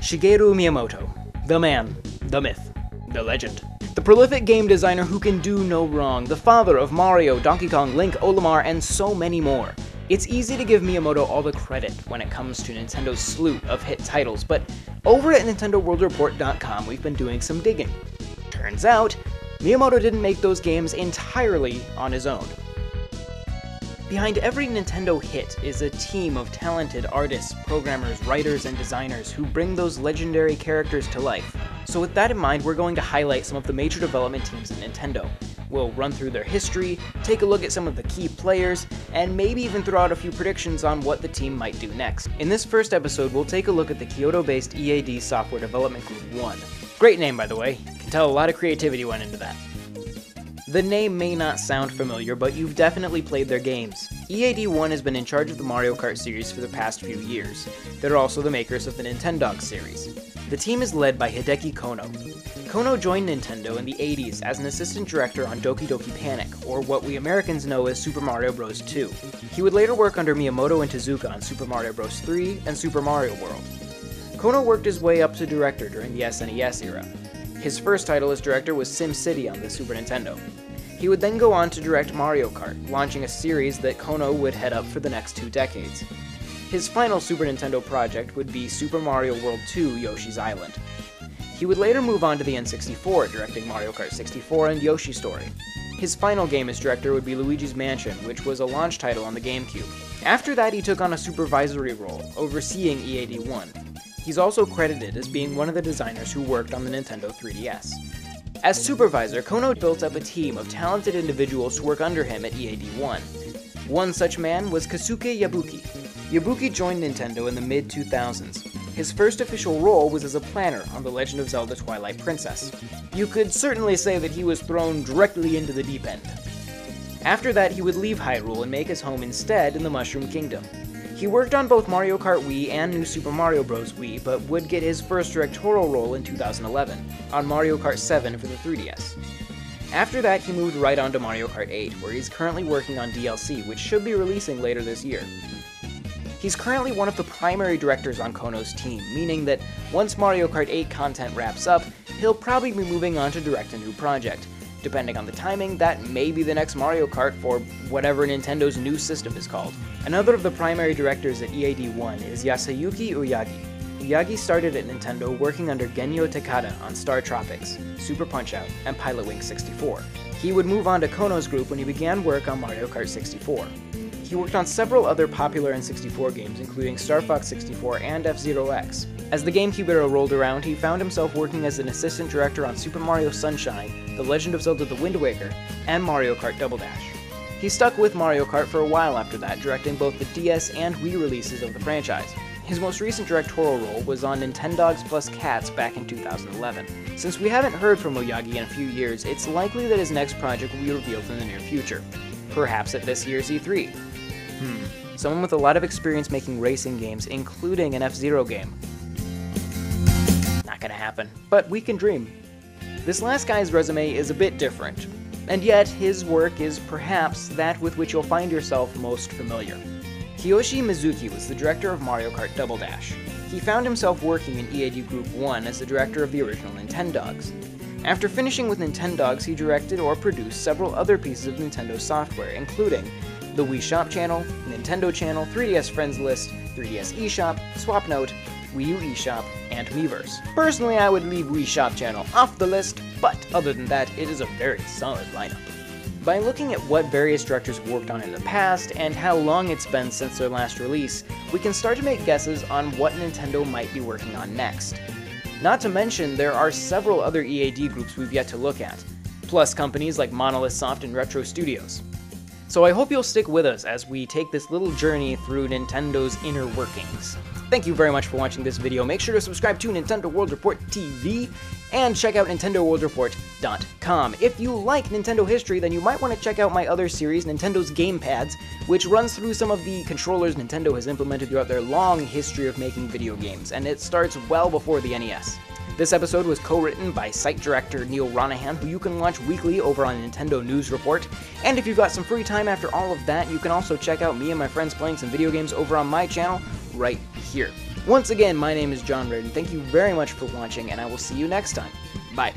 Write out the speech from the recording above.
Shigeru Miyamoto. The man, the myth, the legend. The prolific game designer who can do no wrong, the father of Mario, Donkey Kong, Link, Olimar, and so many more. It's easy to give Miyamoto all the credit when it comes to Nintendo's slew of hit titles, but over at NintendoWorldReport.com we've been doing some digging. Turns out, Miyamoto didn't make those games entirely on his own. Behind every Nintendo hit is a team of talented artists, programmers, writers, and designers who bring those legendary characters to life. So with that in mind, we're going to highlight some of the major development teams at Nintendo. We'll run through their history, take a look at some of the key players, and maybe even throw out a few predictions on what the team might do next. In this first episode, we'll take a look at the Kyoto-based EAD Software Development Group 1. Great name, by the way. You can tell a lot of creativity went into that. The name may not sound familiar, but you've definitely played their games. EAD1 has been in charge of the Mario Kart series for the past few years. They're also the makers of the Nintendogs series. The team is led by Hideki Konno. Konno joined Nintendo in the 80s as an assistant director on Doki Doki Panic, or what we Americans know as Super Mario Bros. 2. He would later work under Miyamoto and Tezuka on Super Mario Bros. 3 and Super Mario World. Konno worked his way up to director during the SNES era. His first title as director was SimCity on the Super Nintendo. He would then go on to direct Mario Kart, launching a series that Konno would head up for the next 2 decades. His final Super Nintendo project would be Super Mario World 2 Yoshi's Island. He would later move on to the N64, directing Mario Kart 64 and Yoshi Story. His final game as director would be Luigi's Mansion, which was a launch title on the GameCube. After that, he took on a supervisory role, overseeing EAD1. He's also credited as being one of the designers who worked on the Nintendo 3DS. As supervisor, Konno built up a team of talented individuals to work under him at EAD1. One such man was Kosuke Yabuki. Yabuki joined Nintendo in the mid-2000s. His first official role was as a planner on The Legend of Zelda Twilight Princess. You could certainly say that he was thrown directly into the deep end. After that, he would leave Hyrule and make his home instead in the Mushroom Kingdom. He worked on both Mario Kart Wii and New Super Mario Bros. Wii, but would get his first directorial role in 2011, on Mario Kart 7 for the 3DS. After that, he moved right on to Mario Kart 8, where he's currently working on DLC, which should be releasing later this year. He's currently one of the primary directors on Konno's team, meaning that once Mario Kart 8 content wraps up, he'll probably be moving on to direct a new project. Depending on the timing, that may be the next Mario Kart for whatever Nintendo's new system is called. Another of the primary directors at EAD1 is Yasuyuki Oyagi. Oyagi started at Nintendo working under Genyo Takada on Star Tropics, Super Punch-Out, and Pilotwings 64. He would move on to Konno's group when he began work on Mario Kart 64. He worked on several other popular N64 games, including Star Fox 64 and F-Zero X. As the GameCube era rolled around, he found himself working as an assistant director on Super Mario Sunshine, The Legend of Zelda: The Wind Waker, and Mario Kart Double Dash. He stuck with Mario Kart for a while after that, directing both the DS and Wii releases of the franchise. His most recent directorial role was on Nintendogs plus Cats back in 2011. Since we haven't heard from Oyagi in a few years, it's likely that his next project will be revealed in the near future. Perhaps at this year's E3. Someone with a lot of experience making racing games, including an F-Zero game. Not gonna happen, but we can dream. This last guy's resume is a bit different, and yet his work is perhaps that with which you'll find yourself most familiar. Kiyoshi Mizuki was the director of Mario Kart Double Dash. He found himself working in EAD Group 1 as the director of the original Nintendogs. After finishing with Nintendogs, he directed or produced several other pieces of Nintendo software, including the Wii Shop Channel, Nintendo Channel, 3DS Friends List, 3DS eShop, SwapNote, Wii U eShop, and Miiverse. Personally, I would leave Wii Shop Channel off the list, but other than that, it is a very solid lineup. By looking at what various directors have worked on in the past, and how long it's been since their last release, we can start to make guesses on what Nintendo might be working on next. Not to mention, there are several other EAD groups we've yet to look at, plus companies like Monolith Soft and Retro Studios. So I hope you'll stick with us as we take this little journey through Nintendo's inner workings. Thank you very much for watching this video. Make sure to subscribe to Nintendo World Report TV and check out NintendoWorldReport.com. If you like Nintendo history, then you might want to check out my other series, Nintendo's Gamepads, which runs through some of the controllers Nintendo has implemented throughout their long history of making video games, and it starts well before the NES. This episode was co-written by site director Neil Ronahan, who you can watch weekly over on Nintendo News Report. And if you've got some free time after all of that, you can also check out me and my friends playing some video games over on my channel right here. Once again, my name is John Reardon. Thank you very much for watching, and I will see you next time. Bye.